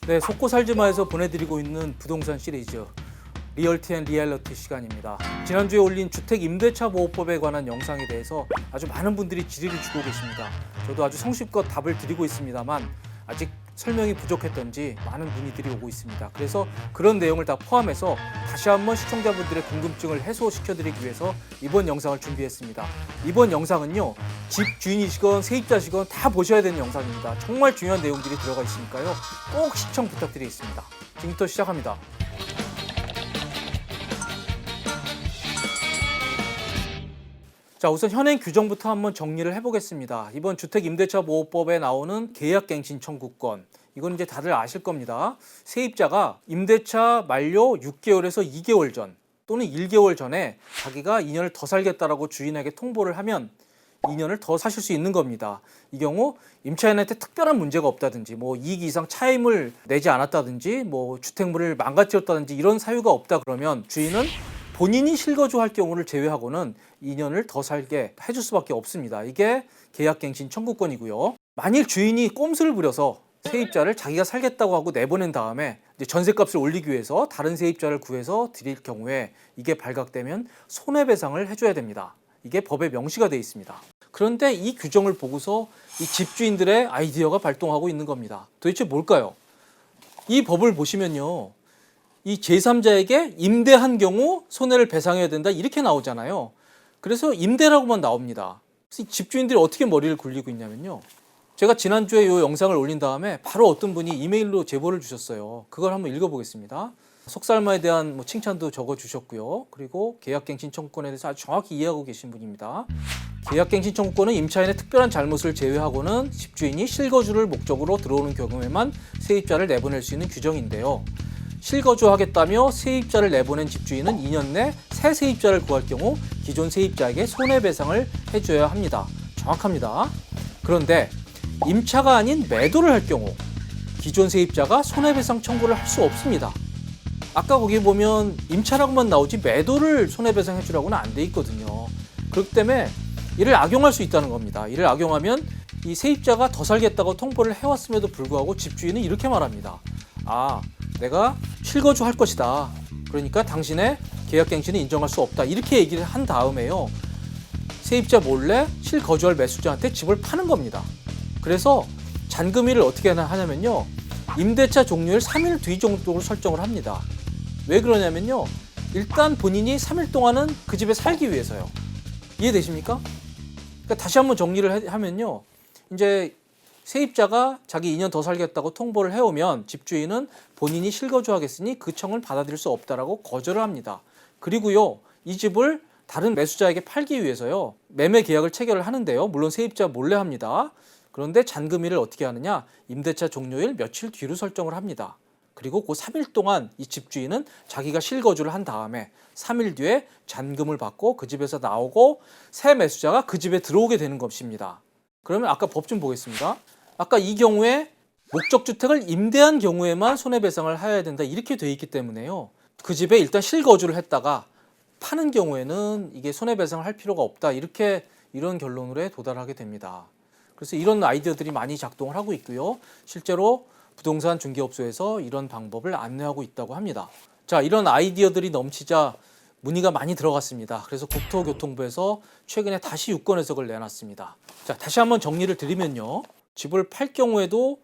네, 속고 살지마에서 보내드리고 있는 부동산 시리즈 리얼티 앤 리얼리티 시간입니다. 지난주에 올린 주택임대차 보호법에 관한 영상에 대해서 아주 많은 분들이 질의를 주고 계십니다. 저도 아주 성실껏 답을 드리고 있습니다만 아직 설명이 부족했던지 많은 문의들이 오고 있습니다. 그래서 그런 내용을 다 포함해서 다시 한번 시청자분들의 궁금증을 해소시켜드리기 위해서 이번 영상을 준비했습니다. 이번 영상은요, 집 주인이시건 세입자시건 다 보셔야 되는 영상입니다. 정말 중요한 내용들이 들어가 있으니까요, 꼭 시청 부탁드리겠습니다. 지금부터 시작합니다. 자, 우선 현행 규정부터 한번 정리를 해보겠습니다. 이번 주택임대차보호법에 나오는 계약갱신 청구권, 이건 이제 다들 아실 겁니다. 세입자가 임대차 만료 6개월에서 2개월 전 또는 1개월 전에 자기가 2년을 더 살겠다라고 주인에게 통보를 하면 2년을 더 사실 수 있는 겁니다. 이 경우 임차인한테 특별한 문제가 없다든지, 뭐 이익 이상 차임을 내지 않았다든지, 뭐 주택물을 망가뜨렸다든지 이런 사유가 없다 그러면 주인은 본인이 실거주할 경우를 제외하고는 2년을 더 살게 해줄 수밖에 없습니다. 이게 계약갱신 청구권이고요. 만일 주인이 꼼수를 부려서 세입자를 자기가 살겠다고 하고 내보낸 다음에 이제 전세값을 올리기 위해서 다른 세입자를 구해서 드릴 경우에 이게 발각되면 손해배상을 해줘야 됩니다. 이게 법에 명시가 되어 있습니다. 그런데 이 규정을 보고서 이 집주인들의 아이디어가 발동하고 있는 겁니다. 도대체 뭘까요? 이 법을 보시면요, 이 제3자에게 임대한 경우 손해를 배상해야 된다 이렇게 나오잖아요. 그래서 임대라고만 나옵니다. 그래서 집주인들이 어떻게 머리를 굴리고 있냐면요, 제가 지난주에 이 영상을 올린 다음에 바로 어떤 분이 이메일로 제보를 주셨어요. 그걸 한번 읽어보겠습니다. 속살마에 대한 칭찬도 적어주셨고요. 그리고 계약갱신 청구권에 대해서 아주 정확히 이해하고 계신 분입니다. 계약갱신 청구권은 임차인의 특별한 잘못을 제외하고는 집주인이 실거주를 목적으로 들어오는 경우에만 세입자를 내보낼 수 있는 규정인데요. 실거주하겠다며 세입자를 내보낸 집주인은 2년 내 새 세입자를 구할 경우 기존 세입자에게 손해배상을 해줘야 합니다. 정확합니다. 그런데 임차가 아닌 매도를 할 경우 기존 세입자가 손해배상 청구를 할 수 없습니다. 아까 거기 보면 임차라고만 나오지 매도를 손해배상 해주라고는 안 돼 있거든요. 그렇기 때문에 이를 악용할 수 있다는 겁니다. 이를 악용하면 이 세입자가 더 살겠다고 통보를 해왔음에도 불구하고 집주인은 이렇게 말합니다. 아, 내가 실거주 할 것이다. 그러니까 당신의 계약갱신은 인정할 수 없다. 이렇게 얘기를 한 다음에요, 세입자 몰래 실거주할 매수자한테 집을 파는 겁니다. 그래서 잔금일을 어떻게 하냐면요, 임대차 종료일 3일 뒤 정도로 설정을 합니다. 왜 그러냐면요, 일단 본인이 3일 동안은 그 집에 살기 위해서요. 이해되십니까? 그러니까 다시 한번 정리를 하면요, 이제 세입자가 자기 2년 더 살겠다고 통보를 해오면 집주인은 본인이 실거주하겠으니 그 청을 받아들일 수 없다라고 거절을 합니다. 그리고요, 이 집을 다른 매수자에게 팔기 위해서요, 매매 계약을 체결을 하는데요, 물론 세입자 몰래 합니다. 그런데 잔금일을 어떻게 하느냐, 임대차 종료일 며칠 뒤로 설정을 합니다. 그리고 그 3일 동안 이 집주인은 자기가 실거주를 한 다음에 3일 뒤에 잔금을 받고 그 집에서 나오고 새 매수자가 그 집에 들어오게 되는 것입니다. 그러면 아까 법 좀 보겠습니다. 아까 이 경우에 목적주택을 임대한 경우에만 손해배상을 해야 된다 이렇게 돼 있기 때문에요, 그 집에 일단 실거주를 했다가 파는 경우에는 이게 손해배상을 할 필요가 없다, 이런 결론으로 도달하게 됩니다. 그래서 이런 아이디어들이 많이 작동을 하고 있고요. 실제로 부동산 중개업소에서 이런 방법을 안내하고 있다고 합니다. 자, 이런 아이디어들이 넘치자 문의가 많이 들어갔습니다. 그래서 국토교통부에서 최근에 다시 유권 해석을 내놨습니다. 자, 다시 한번 정리를 드리면요, 집을 팔 경우에도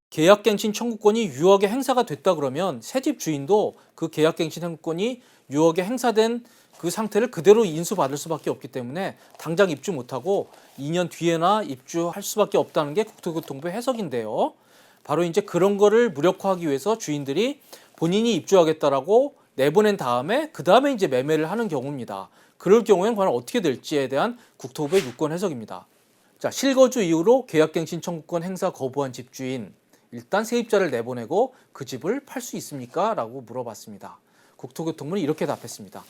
계약갱신 청구권이 유효하게 행사가 됐다 그러면 새집 주인도 그 계약갱신 청구권이 유효하게 행사된 그 상태를 그대로 인수받을 수밖에 없기 때문에 당장 입주 못하고 2년 뒤에나 입주할 수밖에 없다는 게 국토교통부의 해석인데요. 바로 이제 그런 거를 무력화하기 위해서 주인들이 본인이 입주하겠다라고 내보낸 다음에 그 다음에 이제 매매를 하는 경우입니다. 그럴 경우에는 과연 어떻게 될지에 대한 국토부의 유권 해석입니다. 자, 실거주 이후로 계약갱신 청구권 행사 거부한 집주인, 일단 세입자를 내보내고 그 집을 팔 수 있습니까? 라고 물어봤습니다. 국토교통부는 이렇게 답했습니다.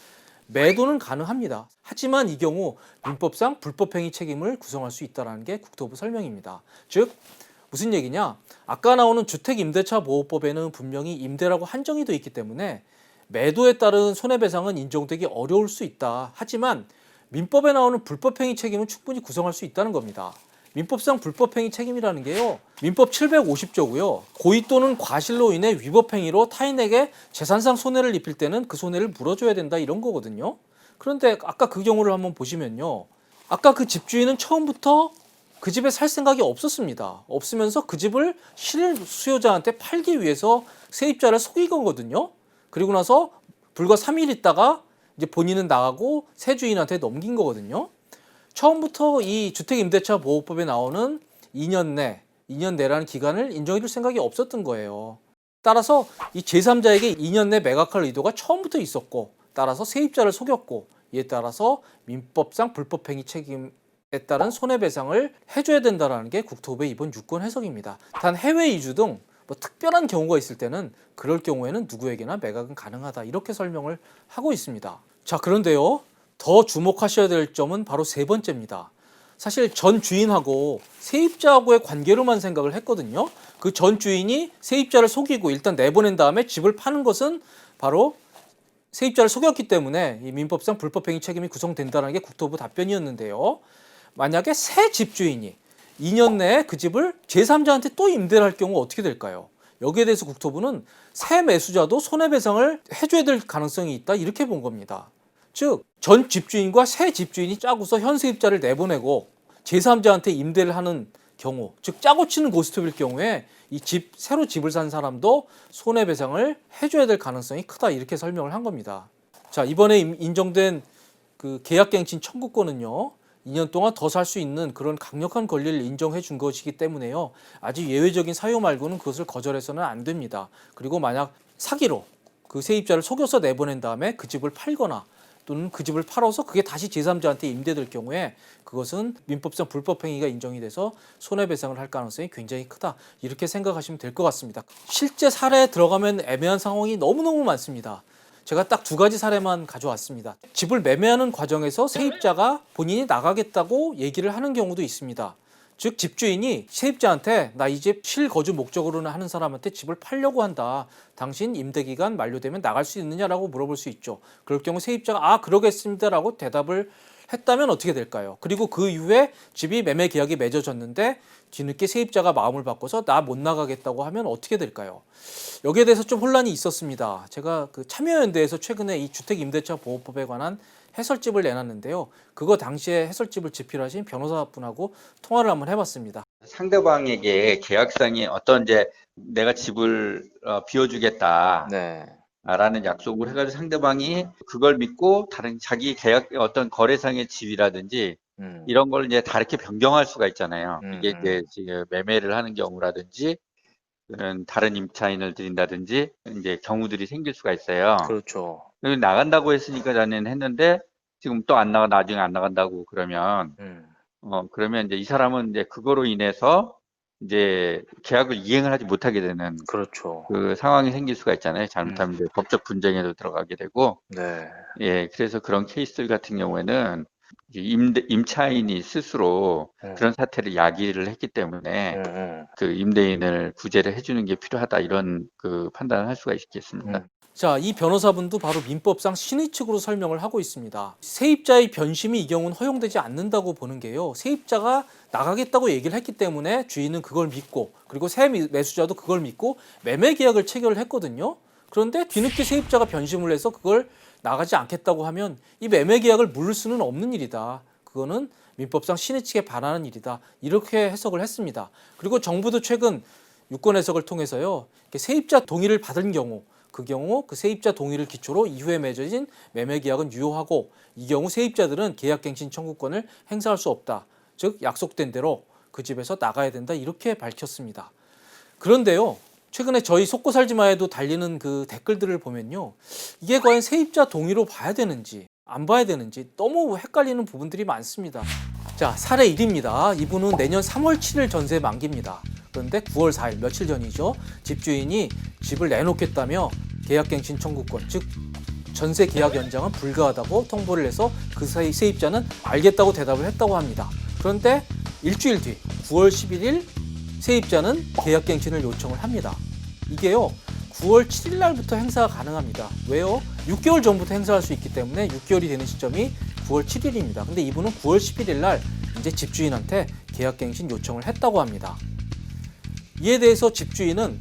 매도는 가능합니다. 하지만 이 경우 민법상 불법행위 책임을 구성할 수 있다는 게 국토부 설명입니다. 즉, 무슨 얘기냐? 아까 나오는 주택임대차보호법에는 분명히 임대라고 한정이 되어 있기 때문에 매도에 따른 손해배상은 인정되기 어려울 수 있다. 하지만 민법에 나오는 불법행위 책임은 충분히 구성할 수 있다는 겁니다. 민법상 불법행위 책임이라는 게요. 민법 750조고요. 고의 또는 과실로 인해 위법행위로 타인에게 재산상 손해를 입힐 때는 그 손해를 물어줘야 된다 이런 거거든요. 그런데 아까 그 경우를 한번 보시면요. 아까 그 집주인은 처음부터 그 집에 살 생각이 없었습니다. 없으면서 그 집을 실수요자한테 팔기 위해서 세입자를 속인 거거든요. 그리고 나서 불과 3일 있다가 이제 본인은 나가고 새 주인한테 넘긴 거거든요. 처음부터 이 주택임대차 보호법에 나오는 2년 내라는 기간을 인정해 줄 생각이 없었던 거예요. 따라서 이 제3자에게 2년 내 매각할 의도가 처음부터 있었고, 따라서 세입자를 속였고, 이에 따라서 민법상 불법행위 책임에 따른 손해배상을 해줘야 된다는 게 국토부의 이번 유권 해석입니다. 단 해외 이주 등 뭐 특별한 경우가 있을 때는 그럴 경우에는 누구에게나 매각은 가능하다 이렇게 설명을 하고 있습니다. 자, 그런데요. 더 주목하셔야 될 점은 바로 세 번째입니다. 사실 전 주인하고 세입자하고의 관계로만 생각을 했거든요. 그 전 주인이 세입자를 속이고 일단 내보낸 다음에 집을 파는 것은 바로 세입자를 속였기 때문에 이 민법상 불법행위 책임이 구성된다는 게 국토부 답변이었는데요. 만약에 새 집주인이 2년 내에 그 집을 제3자한테 또 임대를 할 경우 어떻게 될까요? 여기에 대해서 국토부는 새 매수자도 손해배상을 해줘야 될 가능성이 있다 이렇게 본 겁니다. 즉, 전 집주인과 새 집주인이 짜고서 현 세입자를 내보내고 제3자한테 임대를 하는 경우, 즉 짜고 치는 고스톱일 경우에 이 새로 집을 산 사람도 손해배상을 해줘야 될 가능성이 크다 이렇게 설명을 한 겁니다. 자, 이번에 인정된 그 계약갱신 청구권은요. 2년 동안 더 살 수 있는 그런 강력한 권리를 인정해 준 것이기 때문에요. 아주 예외적인 사유 말고는 그것을 거절해서는 안 됩니다. 그리고 만약 사기로 그 세입자를 속여서 내보낸 다음에 그 집을 팔거나 또는 그 집을 팔아서 그게 다시 제3자한테 임대될 경우에 그것은 민법상 불법행위가 인정이 돼서 손해배상을 할 가능성이 굉장히 크다. 이렇게 생각하시면 될 것 같습니다. 실제 사례에 들어가면 애매한 상황이 너무너무 많습니다. 제가 딱 두 가지 사례만 가져왔습니다. 집을 매매하는 과정에서 세입자가 본인이 나가겠다고 얘기를 하는 경우도 있습니다. 즉 집주인이 세입자한테 나 이 집 실거주 목적으로는 하는 사람한테 집을 팔려고 한다. 당신 임대기간 만료되면 나갈 수 있느냐라고 물어볼 수 있죠. 그럴 경우 세입자가 그러겠습니다라고 대답을 했다면 어떻게 될까요? 그리고 그 이후에 집이 매매 계약이 맺어졌는데 뒤늦게 세입자가 마음을 바꿔서 나 못 나가겠다고 하면 어떻게 될까요? 여기에 대해서 좀 혼란이 있었습니다. 제가 그 참여연대에서 최근에 이 주택임대차 보호법에 관한 해설집을 내놨는데요. 그거 당시에 해설집을 집필하신 변호사분하고 통화를 한번 해봤습니다. 상대방에게 계약상에 어떤 이제 내가 집을 비워주겠다. 네. 라는 약속을 해가지고 상대방이 그걸 믿고 다른 자기 계약 어떤 거래상의 집이라든지 이런 걸 이제 다르게 변경할 수가 있잖아요. 이게 이제 지금 매매를 하는 경우라든지 그런 다른 임차인을 들인다든지 이제 경우들이 생길 수가 있어요. 그렇죠. 나간다고 했으니까 나는 했는데 지금 또 안 나가 나중에 안 나간다고 그러면 그러면 이제 이 사람은 이제 그거로 인해서 이제 계약을 이행을 하지 못하게 되는 그렇죠. 그 상황이 생길 수가 있잖아요. 잘못하면 이제 법적 분쟁에도 들어가게 되고. 네. 예, 그래서 그런 케이스들 같은 경우에는 임차인이 스스로 그런 사태를 야기를 했기 때문에 그 임대인을 구제를 해주는 게 필요하다 이런 그 판단을 할 수가 있겠습니다. 자, 이 변호사분도 바로 민법상 신의 측으로 설명을 하고 있습니다. 세입자의 변심이 이 경우는 허용되지 않는다고 보는 게요. 세입자가 나가겠다고 얘기를 했기 때문에 주인은 그걸 믿고 그리고 새 매수자도 그걸 믿고 매매 계약을 체결을 했거든요. 그런데 뒤늦게 세입자가 변심을 해서 그걸 나가지 않겠다고 하면 이 매매 계약을 물을 수는 없는 일이다. 그거는 민법상 신의 측에 반하는 일이다. 이렇게 해석을 했습니다. 그리고 정부도 최근 유권 해석을 통해서요. 세입자 동의를 받은 경우 그 경우 그 세입자 동의를 기초로 이후에 맺어진 매매 계약은 유효하고 이 경우 세입자들은 계약갱신 청구권을 행사할 수 없다. 즉 약속된 대로 그 집에서 나가야 된다. 이렇게 밝혔습니다. 그런데요. 최근에 저희 속고 살지마에도 달리는 그 댓글들을 보면요. 이게 과연 세입자 동의로 봐야 되는지 안 봐야 되는지 너무 헷갈리는 부분들이 많습니다. 자, 사례 1입니다. 이분은 내년 3월 7일 전세 만기입니다. 그런데 9월 4일 며칠 전이죠. 집주인이 집을 내놓겠다며 계약갱신 청구권, 즉 전세 계약 연장은 불가하다고 통보를 해서 그 사이 세입자는 알겠다고 대답을 했다고 합니다. 그런데 일주일 뒤 9월 11일 세입자는 계약갱신을 요청을 합니다. 이게요. 9월 7일 날부터 행사가 가능합니다. 왜요? 6개월 전부터 행사할 수 있기 때문에 6개월이 되는 시점이 9월 7일입니다. 근데 이분은 9월 11일 날 이제 집주인한테 계약갱신 요청을 했다고 합니다. 이에 대해서 집주인은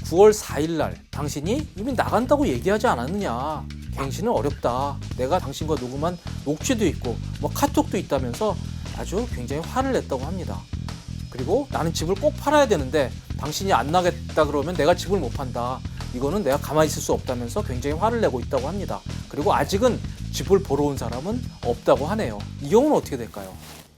9월 4일 날 당신이 이미 나간다고 얘기하지 않았느냐. 갱신은 어렵다. 내가 당신과 녹음한 녹취도 있고 뭐 카톡도 있다면서 아주 굉장히 화를 냈다고 합니다. 그리고 나는 집을 꼭 팔아야 되는데 당신이 안 나겠다 그러면 내가 집을 못 판다. 이거는 내가 가만히 있을 수 없다면서 굉장히 화를 내고 있다고 합니다. 그리고 아직은 집을 보러 온 사람은 없다고 하네요. 이 경우는 어떻게 될까요?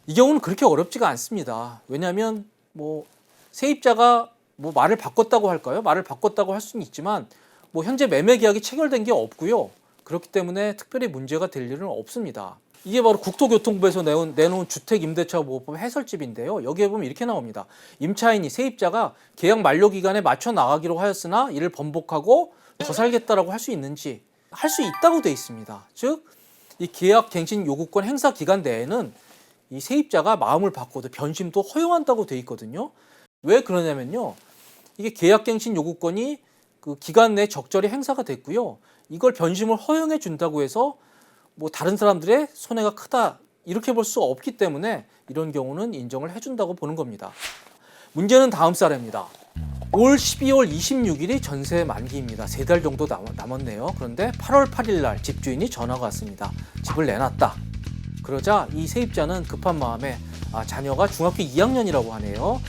이 경우는 그렇게 어렵지가 않습니다. 왜냐하면 뭐 세입자가 뭐 말을 바꿨다고 할까요? 말을 바꿨다고 할 수는 있지만 뭐 현재 매매 계약이 체결된 게 없고요. 그렇기 때문에 특별히 문제가 될 일은 없습니다. 이게 바로 국토교통부에서 내놓은 주택임대차보호법 해설집인데요. 여기에 보면 이렇게 나옵니다. 임차인이 세입자가 계약 만료 기간에 맞춰 나가기로 하였으나 이를 번복하고 더 살겠다라고 할 수 있는지 할 수 있다고 돼 있습니다. 즉, 이 계약 갱신 요구권 행사 기간 내에는 이 세입자가 마음을 바꿔도 변심도 허용한다고 돼 있거든요. 왜 그러냐면요. 이게 계약갱신 요구권이 그 기간 내에 적절히 행사가 됐고요. 이걸 변심을 허용해 준다고 해서 뭐 다른 사람들의 손해가 크다 이렇게 볼 수 없기 때문에 이런 경우는 인정을 해준다고 보는 겁니다. 문제는 다음 사례입니다. 올 12월 26일이 전세 만기입니다. 3달 정도 남았네요. 그런데 8월 8일 날 집주인이 전화가 왔습니다. 집을 내놨다. 그러자 이 세입자는 급한 마음에 자녀가 중학교 2학년이라고 하네요.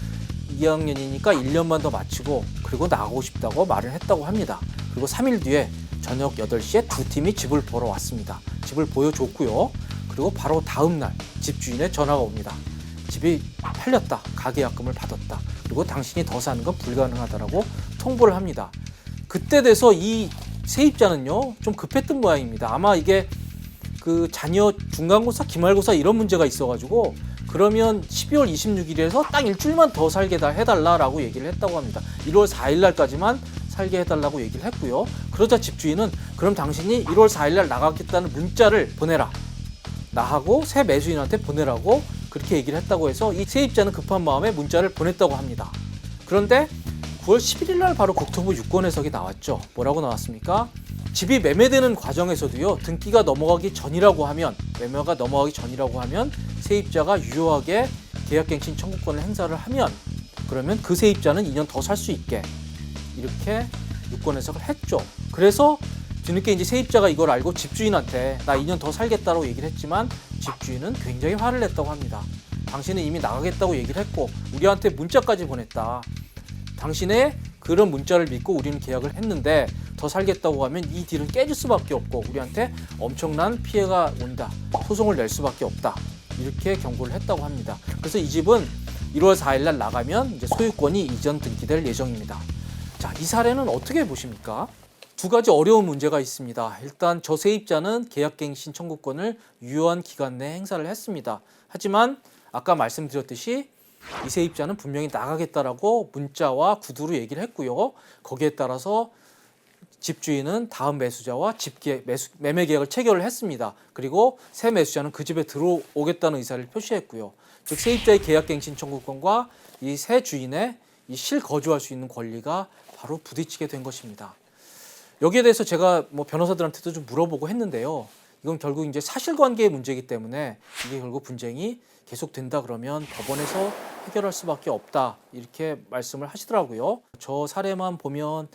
2학년이니까 1년만 더 마치고 그리고 나가고 싶다고 말을 했다고 합니다. 그리고 3일 뒤에 저녁 8시에 두 팀이 집을 보러 왔습니다. 집을 보여줬고요. 그리고 바로 다음 날 집주인의 전화가 옵니다. 집이 팔렸다. 가계약금을 받았다. 그리고 당신이 더 사는 건 불가능하다라고 통보를 합니다. 그때 돼서 이 세입자는요 좀 급했던 모양입니다. 아마 이게 그 자녀 중간고사, 기말고사 이런 문제가 있어가지고 그러면 12월 26일에서 딱 일주일만 더 살게 해달라라고 얘기를 했다고 합니다. 1월 4일 날까지만 살게 해달라고 얘기를 했고요. 그러자 집주인은 그럼 당신이 1월 4일 날 나가겠다는 문자를 보내라. 나하고 새 매수인한테 보내라고 그렇게 얘기를 했다고 해서 이 세입자는 급한 마음에 문자를 보냈다고 합니다. 그런데 9월 11일 날 바로 국토부 유권 해석이 나왔죠. 뭐라고 나왔습니까? 집이 매매되는 과정에서도요. 등기가 넘어가기 전이라고 하면 매매가 넘어가기 전이라고 하면 세입자가 유효하게 계약갱신 청구권을 행사를 하면 그러면 그 세입자는 2년 더 살 수 있게 이렇게 유권 해석을 했죠. 그래서 뒤늦게 이제 세입자가 이걸 알고 집주인한테 나 2년 더 살겠다고 얘기를 했지만 집주인은 굉장히 화를 냈다고 합니다. 당신은 이미 나가겠다고 얘기를 했고 우리한테 문자까지 보냈다. 당신의 그런 문자를 믿고 우리는 계약을 했는데 더 살겠다고 하면 이 딜은 깨질 수밖에 없고 우리한테 엄청난 피해가 온다. 소송을 낼 수밖에 없다. 이렇게 경고를 했다고 합니다. 그래서 이 집은 1월 4일 날 나가면 이제 소유권이 이전 등기될 예정입니다. 자, 이 사례는 어떻게 보십니까? 두 가지 어려운 문제가 있습니다. 일단 저 세입자는 계약갱신 청구권을 유효한 기간 내에 행사를 했습니다. 하지만 아까 말씀드렸듯이 이 세입자는 분명히 나가겠다라고 문자와 구두로 얘기를 했고요. 거기에 따라서 집주인은 다음 매수자와 매매 계약을 체결을 했습니다. 그리고 새 매수자는 그 집에 들어오겠다는 의사를 표시했고요. 즉 세입자의 계약갱신 청구권과 이 새 주인의 이 실거주할 수 있는 권리가 바로 부딪히게 된 것입니다. 여기에 대해서 제가 뭐 변호사들한테도 좀 물어보고 했는데요. 이건 결국 이제 사실관계의 문제이기 때문에 이게 결국 분쟁이 계속된다 그러면 법원에서 해결할 수밖에 없다 이렇게 말씀을 하시더라고요. 저 사례만 보면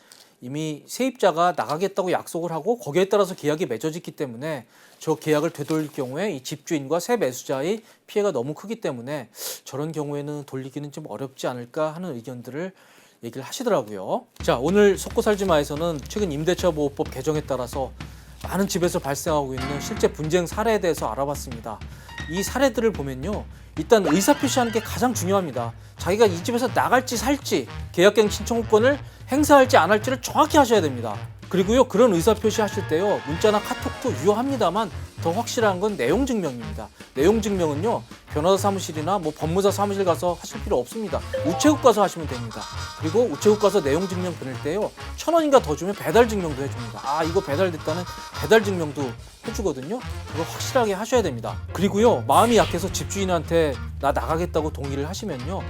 이미 세입자가 나가겠다고 약속을 하고 거기에 따라서 계약이 맺어졌기 때문에 저 계약을 되돌릴 경우에 이 집주인과 새 매수자의 피해가 너무 크기 때문에 저런 경우에는 돌리기는 좀 어렵지 않을까 하는 의견들을 얘기를 하시더라고요. 자, 오늘 속고살지마에서는 최근 임대차보호법 개정에 따라서 많은 집에서 발생하고 있는 실제 분쟁 사례에 대해서 알아봤습니다. 이 사례들을 보면요. 일단 의사표시하는 게 가장 중요합니다. 자기가 이 집에서 나갈지 살지 계약갱신 청구권을 행사할지 안 할지를 정확히 하셔야 됩니다. 그리고요. 그런 의사표시 하실 때요. 문자나 카톡도 유효합니다만 더 확실한 건 내용증명입니다. 내용증명은요. 변호사 사무실이나 뭐 법무사 사무실 가서 하실 필요 없습니다. 우체국 가서 하시면 됩니다. 그리고 우체국 가서 내용증명 보낼 때요. 1,000원인가 더 주면 배달증명도 해줍니다. 아, 이거 배달됐다는 배달증명도 해주거든요. 그거 확실하게 하셔야 됩니다. 그리고요. 마음이 약해서 집주인한테 나 나가겠다고 동의를 하시면요.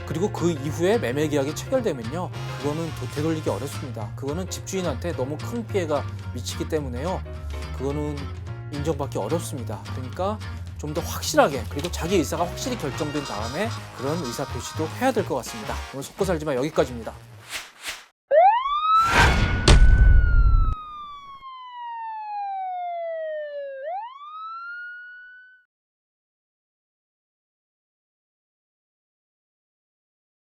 그리고 그 이후에 매매 계약이 체결되면요. 그거는 되돌리기 어렵습니다. 그거는 집주인한테 너무 큰 피해가 미치기 때문에요. 그거는 인정받기 어렵습니다. 그러니까 좀 좀 더 확실하게 그리고 자기 의사가 확실히 결정된 다음에 그런 의사 표시도 해야 될 것 같습니다. 오늘 속고 살지마 여기까지입니다.